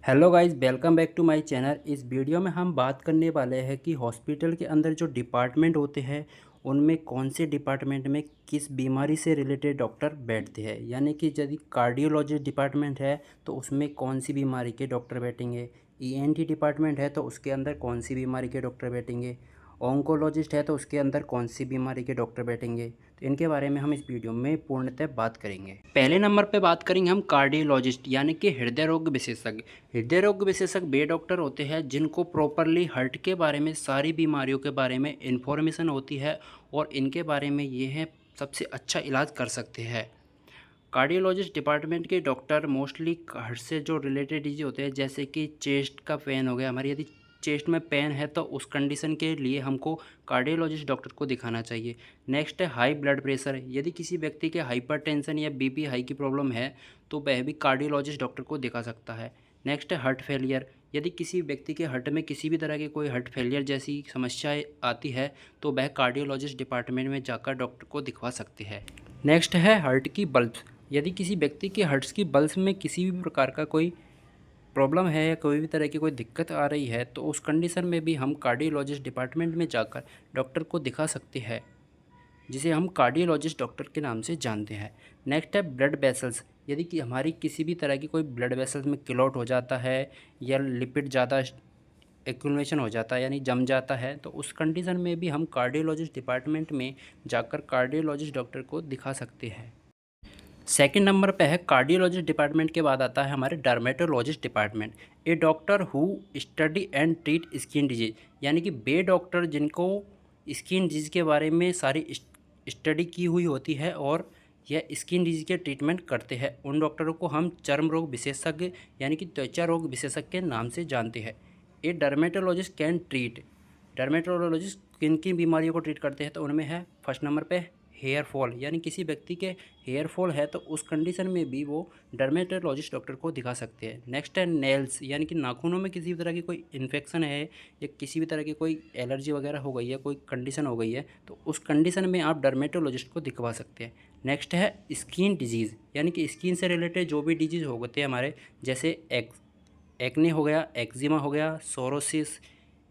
Hello guys, welcome back to my channel. इस video में हम बात करने वाले हैं कि हॉस्पिटल के अंदर जो डिपार्टमेंट होते हैं उनमें कौन से डिपार्टमेंट में किस बीमारी से रिलेटेड डॉक्टर बैठते हैं। यानी कि यदि कार्डियोलॉजी डिपार्टमेंट है तो उसमें कौन सी बीमारी के डॉक्टर बैठेंगे, ईएनटी डिपार्टमेंट है तो उसके अंदर कौन सी बीमारी के डॉक्टर बैठेंगे, ऑन्कोलॉजिस्ट है तो उसके अंदर कौन सी बीमारी के डॉक्टर बैठेंगे। तो इनके बारे में हम इस वीडियो में पूर्णतः बात करेंगे। पहले नंबर पे बात करेंगे हम कार्डियोलॉजिस्ट यानी कि हृदय रोग विशेषज्ञ। हृदय रोग विशेषज्ञ वे डॉक्टर होते हैं जिनको प्रॉपरली हार्ट के बारे में, सारी बीमारियों के बारे में इन्फॉर्मेशन होती है और इनके बारे में ये है सबसे अच्छा इलाज कर सकते हैं। कार्डियोलॉजिस्ट डिपार्टमेंट के डॉक्टर मोस्टली हार्ट से जो रिलेटेड डिजीज होते हैं, जैसे कि चेस्ट का पेन हो गया, हमारी यदि चेस्ट में पेन है तो उस कंडीशन के लिए हमको कार्डियोलॉजिस्ट डॉक्टर को दिखाना चाहिए। नेक्स्ट है हाई ब्लड प्रेशर। यदि किसी व्यक्ति के हाइपरटेंशन या बीपी हाई की प्रॉब्लम है तो वह भी कार्डियोलॉजिस्ट डॉक्टर को दिखा सकता है। नेक्स्ट है हार्ट फेलियर। यदि किसी व्यक्ति के हार्ट में किसी भी तरह की कोई हार्ट फेलियर जैसी समस्याएं आती है तो वह कार्डियोलॉजिस्ट डिपार्टमेंट में जाकर डॉक्टर को दिखवा सकते हैं। नेक्स्ट है हार्ट की बल्ब। यदि किसी व्यक्ति के हार्ट की बल्ब में किसी भी प्रकार का कोई प्रॉब्लम है या कोई भी तरह की कोई दिक्कत आ रही है तो उस कंडीशन में भी हम कार्डियोलॉजिस्ट डिपार्टमेंट में जाकर डॉक्टर को दिखा सकते हैं, जिसे हम कार्डियोलॉजिस्ट डॉक्टर के नाम से जानते हैं। नेक्स्ट है ब्लड वेसल्स। यदि कि हमारी किसी भी तरह की कोई ब्लड वेसल्स में क्लॉट हो जाता है या लिपिड ज़्यादा एक्यूमुलेशन हो जाता है यानी जम जाता है तो उस कंडीशन में भी हम कार्डियोलॉजिस्ट डिपार्टमेंट में जाकर कार्डियोलॉजिस्ट डॉक्टर को दिखा सकते हैं। सेकंड नंबर पे है कार्डियोलॉजिस्ट डिपार्टमेंट के बाद आता है हमारे dermatologist department. A doctor who study and treat skin disease. यानी कि वे डॉक्टर जिनको स्किन डिजीज के बारे में सारी स्टडी की हुई होती है और यह स्किन डिजीज के ट्रीटमेंट करते हैं, उन डॉक्टरों को हम चर्म रोग विशेषज्ञ यानी कि त्वचा रोग विशेषज्ञ के नाम से जानते हैं। ए डर्मेटोलॉजिस्ट कैन ट्रीट। डर्मेटोलॉजिस्ट किन किन बीमारियों को ट्रीट करते हैं तो उनमें है फर्स्ट नंबर पे हेयर फॉल। यानी किसी व्यक्ति के हेयर फॉल है तो उस कंडीशन में भी वो डर्मेटोलॉजिस्ट डॉक्टर को दिखा सकते हैं। नेक्स्ट है नेल्स। यानी कि नाखूनों में किसी भी तरह की कोई इन्फेक्शन है या किसी भी तरह की कोई एलर्जी वगैरह हो गई है, कोई कंडीशन हो गई है तो उस कंडीशन में आप डर्मेटोलॉजिस्ट को दिखवा सकते हैं। नेक्स्ट है स्किन डिजीज़। यानी कि स्किन से रिलेटेड जो भी डिजीज़ होते हैं हमारे, जैसे एक्ने हो गया, एक्जिमा हो गया, सोरोसिस,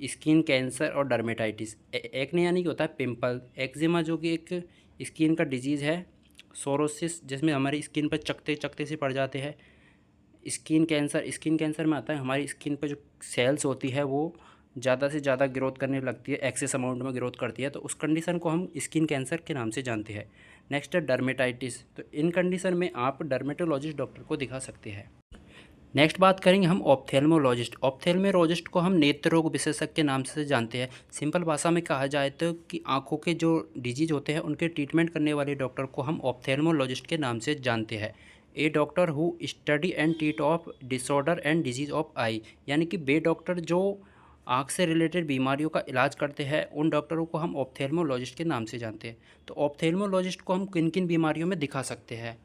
स्किन कैंसर और डर्मेटाइटिस। एक्ने यानी कि होता है पिंपल, एक्जिमा जो कि एक स्किन का डिजीज़ है, सोरोसिस जिसमें हमारी स्किन पर चकते चकते से पड़ जाते हैं, स्किन कैंसर, स्किन कैंसर में आता है हमारी स्किन पर जो सेल्स होती है वो ज़्यादा से ज़्यादा ग्रोथ करने लगती है, एक्सेस अमाउंट में ग्रोथ करती है तो उस कंडीशन को हम स्किन कैंसर के नाम से जानते हैं। नेक्स्ट है डर्मेटाइटिस। तो इन कंडीशन में आप डर्मेटोलॉजिस्ट डॉक्टर को दिखा सकते हैं। नेक्स्ट बात करेंगे हम ऑप्थेल्मोलॉजिस्ट। ऑप्थेल्मोलॉजिस्ट को हम नेत्र रोग विशेषज्ञ के नाम से जानते हैं। सिंपल भाषा में कहा जाए तो कि आंखों के जो डिजीज होते हैं उनके ट्रीटमेंट करने वाले डॉक्टर को हम ऑप्थेल्मोलॉजिस्ट के नाम से जानते हैं। A doctor who study and treat of disorder and disease of eye. यानी कि वे डॉक्टर जो आँख से रिलेटेड बीमारियों का इलाज करते हैं उन डॉक्टरों को हम ऑप्थेल्मोलॉजिस्ट के नाम से जानते हैं। तो ऑप्थेल्मोलॉजिस्ट को हम किन किन बीमारियों में दिखा सकते हैं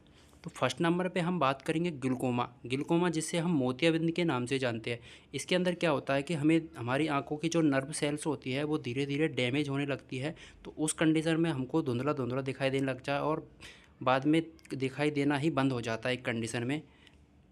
तो फर्स्ट नंबर पे हम बात करेंगे ग्लूकोमा। ग्लूकोमा जिसे हम मोतियाबिंद के नाम से जानते हैं। इसके अंदर क्या होता है कि हमें हमारी आंखों की जो नर्व सेल्स होती है वो धीरे धीरे डैमेज होने लगती है तो उस कंडीशन में हमको धुंधला धुंधला दिखाई देने लग जाए और बाद में दिखाई देना ही बंद हो जाता है एक कंडीशन में,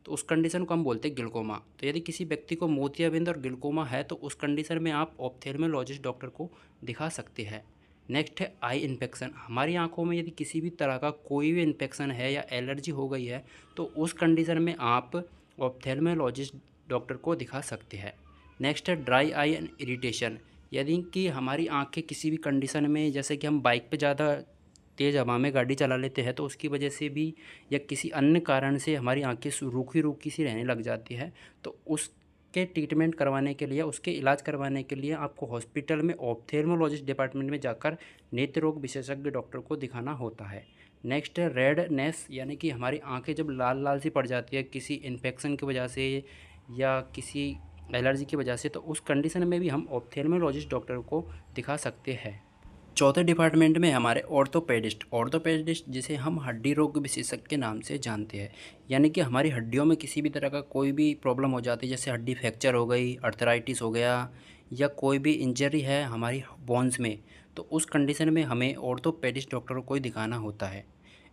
तो उस कंडीशन को हम बोलते हैं ग्लूकोमा। तो यदि किसी व्यक्ति को मोतियाबिंद और ग्लूकोमा है तो उस कंडीशन में आप ऑप्थेल्मोलॉजिस्ट डॉक्टर को दिखा सकते हैं। नेक्स्ट है आई इन्फेक्शन। हमारी आंखों में यदि किसी भी तरह का कोई भी इन्फेक्शन है या एलर्जी हो गई है तो उस कंडीशन में आप ऑप्थेल्मोलॉजिस्ट डॉक्टर को दिखा सकते हैं। नेक्स्ट है ड्राई आई एंड इरिटेशन। यदि कि हमारी आंखें किसी भी कंडीशन में, जैसे कि हम बाइक पे ज़्यादा तेज़ हवा में गाड़ी चला लेते हैं तो उसकी वजह से भी या किसी अन्य कारण से हमारी आंखें रूखी रूखी सी रहने लग जाती है तो उसके ट्रीटमेंट करवाने के लिए, उसके इलाज करवाने के लिए आपको हॉस्पिटल में ऑप्थेल्मोलॉजिस्ट डिपार्टमेंट में जाकर नेत्र रोग विशेषज्ञ डॉक्टर को दिखाना होता है। नेक्स्ट है रेडनेस। यानी कि हमारी आंखें जब लाल लाल सी पड़ जाती है किसी इन्फेक्शन की वजह से या किसी एलर्जी की वजह से तो उस कंडीशन में भी हम ऑप्थेल्मोलॉजिस्ट डॉक्टर को दिखा सकते हैं। चौथे डिपार्टमेंट में हमारे ऑर्थोपेडिस्ट। ऑर्थोपेडिस्ट जिसे हम हड्डी रोग विशेषज्ञ के नाम से जानते हैं। यानी कि हमारी हड्डियों में किसी भी तरह का कोई भी प्रॉब्लम हो जाती है, जैसे हड्डी फ्रैक्चर हो गई, अर्थराइटिस हो गया या कोई भी इंजरी है हमारी बोन्स में, तो उस कंडीशन में हमें ऑर्थोपेडिस्ट डॉक्टर को ही दिखाना होता है।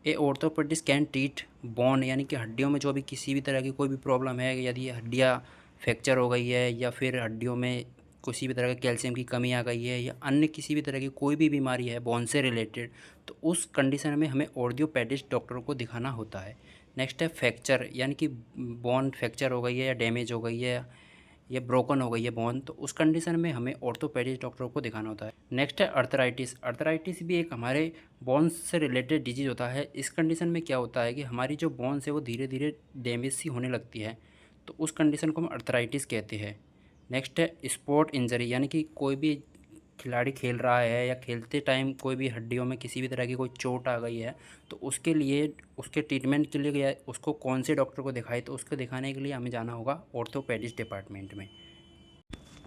ए ऑर्थोपेडिस्ट कैन ट्रीट बोन। यानी कि हड्डियों में जो भी किसी भी तरह की कोई भी प्रॉब्लम है, यदि हड्डियाँ फ्रैक्चर हो गई है या फिर हड्डियों में किसी भी तरह का कैल्शियम की कमी आ गई है या अन्य किसी भी तरह की कोई भी बीमारी है बोन से रिलेटेड, तो उस कंडीशन में हमें ऑर्थोपेडिस्ट डॉक्टर को दिखाना होता है। नेक्स्ट है फ्रैक्चर, यानी कि बोन फ्रैक्चर हो गई है या डैमेज हो गई है या ब्रोकन हो गई है बोन, तो उस कंडीशन में हमें ऑर्थोपेडिस्ट डॉक्टर को दिखाना होता है। नेक्स्ट है अर्थराइटिस। अर्थराइटिस भी एक हमारे बोन्स से रिलेटेड डिजीज़ होता है। इस कंडीशन में क्या होता है कि हमारी जो बोन्स है वो धीरे धीरे डैमेज सी होने लगती है, तो उस कंडीशन को हम अर्थराइटिस कहते हैं। नेक्स्ट है स्पोर्ट इंजरी, यानी कि कोई भी खिलाड़ी खेल रहा है या खेलते टाइम कोई भी हड्डियों में किसी भी तरह की कोई चोट आ गई है, तो उसके लिए उसके ट्रीटमेंट के लिए या उसको कौन से डॉक्टर को दिखाए, तो उसको दिखाने के लिए हमें जाना होगा ऑर्थोपेडिस्ट डिपार्टमेंट में।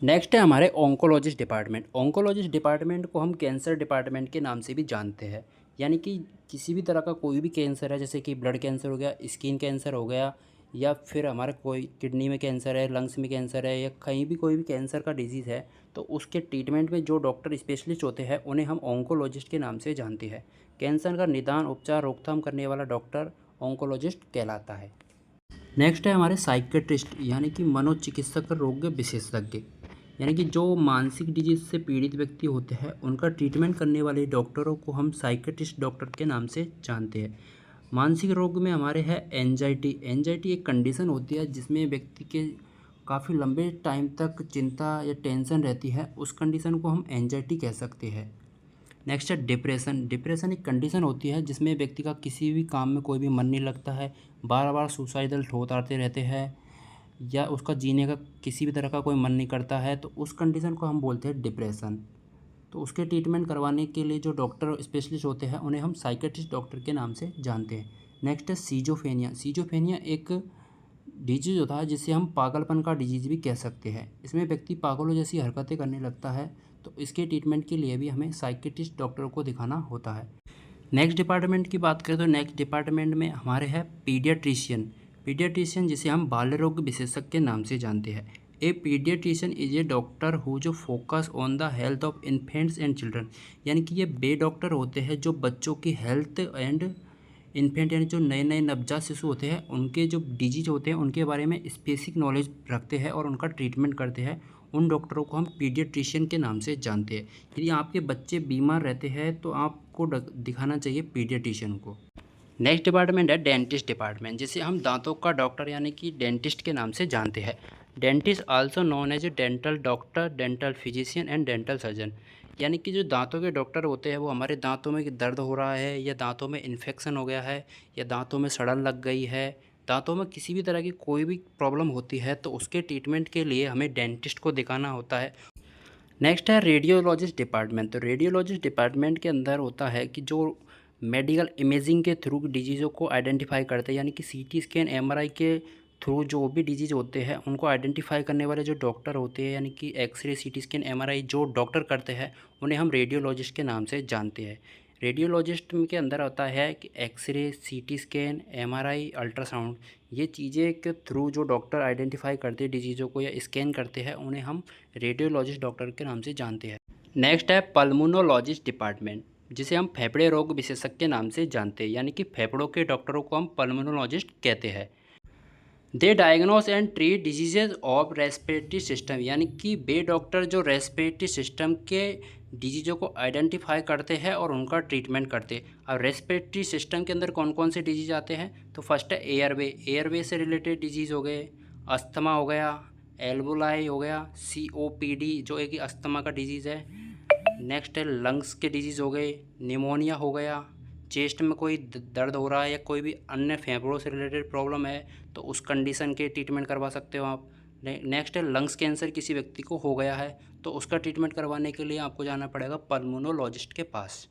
नेक्स्ट है हमारे ऑन्कोलॉजिस्ट डिपार्टमेंट। ऑन्कोलॉजिस्ट डिपार्टमेंट को हम कैंसर डिपार्टमेंट के नाम से भी जानते हैं, यानी कि किसी भी तरह का कोई भी कैंसर है, जैसे कि ब्लड कैंसर हो गया, स्किन कैंसर हो गया, या फिर हमारा कोई किडनी में कैंसर है, लंग्स में कैंसर है, या कहीं भी कोई भी कैंसर का डिजीज़ है, तो उसके ट्रीटमेंट में जो डॉक्टर स्पेशलिस्ट होते हैं उन्हें हम ऑन्कोलॉजिस्ट के नाम से जानते हैं। कैंसर का निदान, उपचार, रोकथाम करने वाला डॉक्टर ऑन्कोलॉजिस्ट कहलाता है। नेक्स्ट है हमारे साइकेट्रिस्ट, यानी कि मनोचिकित्सक रोग विशेषज्ञ, यानी कि जो मानसिक डिजीज से पीड़ित व्यक्ति होते हैं उनका ट्रीटमेंट करने वाले डॉक्टरों को हम साइकेट्रिस्ट डॉक्टर के नाम से जानते हैं। मानसिक रोग में हमारे है एंजाइटी। एंजाइटी एक कंडीशन होती है जिसमें व्यक्ति के काफ़ी लंबे टाइम तक चिंता या टेंशन रहती है, उस कंडीशन को हम एंजाइटी कह सकते हैं। नेक्स्ट है डिप्रेशन। डिप्रेशन एक कंडीशन होती है जिसमें व्यक्ति का किसी भी काम में कोई भी मन नहीं लगता है, बार बार सुसाइडल थॉट आते रहते हैं, या उसका जीने का किसी भी तरह का कोई मन नहीं करता है, तो उस कंडीशन को हम बोलते हैं डिप्रेशन। तो उसके ट्रीटमेंट करवाने के लिए जो डॉक्टर स्पेशलिस्ट होते हैं उन्हें हम साइकेट्रिस्ट डॉक्टर के नाम से जानते हैं। नेक्स्ट है सीजोफेनिया। सीजोफेनिया एक डिजीज होता है जिसे हम पागलपन का डिजीज भी कह सकते हैं। इसमें व्यक्ति पागलों जैसी हरकतें करने लगता है, तो इसके ट्रीटमेंट के लिए भी हमें साइकेट्रिस्ट डॉक्टर को दिखाना होता है। नेक्स्ट डिपार्टमेंट की बात करें तो नेक्स्ट डिपार्टमेंट में हमारे हैं पीडियाट्रिशियन। पीडियाट्रिशियन जिसे हम बाल रोग विशेषज्ञ के नाम से जानते हैं। A paediatrician is a doctor who जो focus on the health of infants and children, यानी कि ये बे डॉक्टर होते हैं जो बच्चों की हेल्थ एंड इन्फेंट यानी जो नए नए नवजात शिशु होते हैं उनके जो डिजीज होते हैं उनके बारे में स्पेसिफिक नॉलेज रखते हैं और उनका ट्रीटमेंट करते हैं। उन डॉक्टरों को हम पीडियाट्रिशियन के नाम से जानते हैं। यदि आपके बच्चे बीमार रहते हैं तो आपको दिखाना चाहिए पीडियाट्रिशियन को। नेक्स्ट डिपार्टमेंट है डेंटिस्ट डिपार्टमेंट, जिसे हम दांतों का डॉक्टर यानी कि डेंटिस्ट के नाम से जानते हैं। Dentist also known as a dental doctor, dental physician and dental surgeon, यानी कि जो दांतों के डॉक्टर होते हैं वो हमारे दांतों में दर्द हो रहा है या दांतों में इन्फेक्शन हो गया है या दांतों में सड़न लग गई है, दांतों में किसी भी तरह की कोई भी प्रॉब्लम होती है, तो उसके ट्रीटमेंट के लिए हमें डेंटिस्ट को दिखाना होता है। नेक्स्ट है रेडियोलॉजिस्ट डिपार्टमेंट। तो रेडियोलॉजिस्ट डिपार्टमेंट के अंदर होता है कि जो मेडिकल इमेजिंग के थ्रू डिजीज़ों को आइडेंटिफाई करते हैं, यानी कि सीटी स्कैन, एमआरआई के थ्रू जो भी डिजीज़ होते हैं उनको आइडेंटिफाई करने वाले जो डॉक्टर होते हैं, यानी कि एक्सरे, सीटी स्कैन, एमआरआई जो डॉक्टर करते हैं उन्हें हम रेडियोलॉजिस्ट के नाम से जानते हैं। रेडियोलॉजिस्ट के अंदर होता है कि x ray, CT scan, MRI, ultrasound, ये चीज़ें के थ्रू जो डॉक्टर आइडेंटिफाई करते हैं डिजीज़ों को या स्कैन करते हैं उन्हें हम रेडियोलॉजिस्ट डॉक्टर के नाम से जानते हैं। नेक्स्ट है पल्मोनोलॉजिस्ट डिपार्टमेंट, जिसे हम फेफड़े रोग विशेषज्ञ के नाम से जानते हैं, यानी कि फेफड़ों के डॉक्टरों को हम पल्मोनोलॉजिस्ट कहते हैं। They diagnose and treat diseases of respiratory system, यानी कि वे डॉक्टर जो रेस्पिरेटरी सिस्टम के डिजीज़ों को आइडेंटिफाई करते हैं और उनका ट्रीटमेंट करते हैं। अब रेस्पिरेटरी सिस्टम के अंदर कौन कौन से डिजीज़ आते हैं, तो फर्स्ट है एयरवे। एयरवे से रिलेटेड डिजीज़ हो गए, अस्थमा हो गया, एल्वोलाई हो गया, COPD जो एक अस्थमा का डिजीज़ है। नेक्स्ट है लंग्स के डिजीज़ हो गए, निमोनिया हो गया, चेस्ट में कोई दर्द हो रहा है या कोई भी अन्य फेफड़ों से रिलेटेड प्रॉब्लम है तो उस कंडीशन के ट्रीटमेंट करवा सकते हो आप। नेक्स्ट है लंग्स कैंसर किसी व्यक्ति को हो गया है तो उसका ट्रीटमेंट करवाने के लिए आपको जाना पड़ेगा पल्मोनोलॉजिस्ट के पास।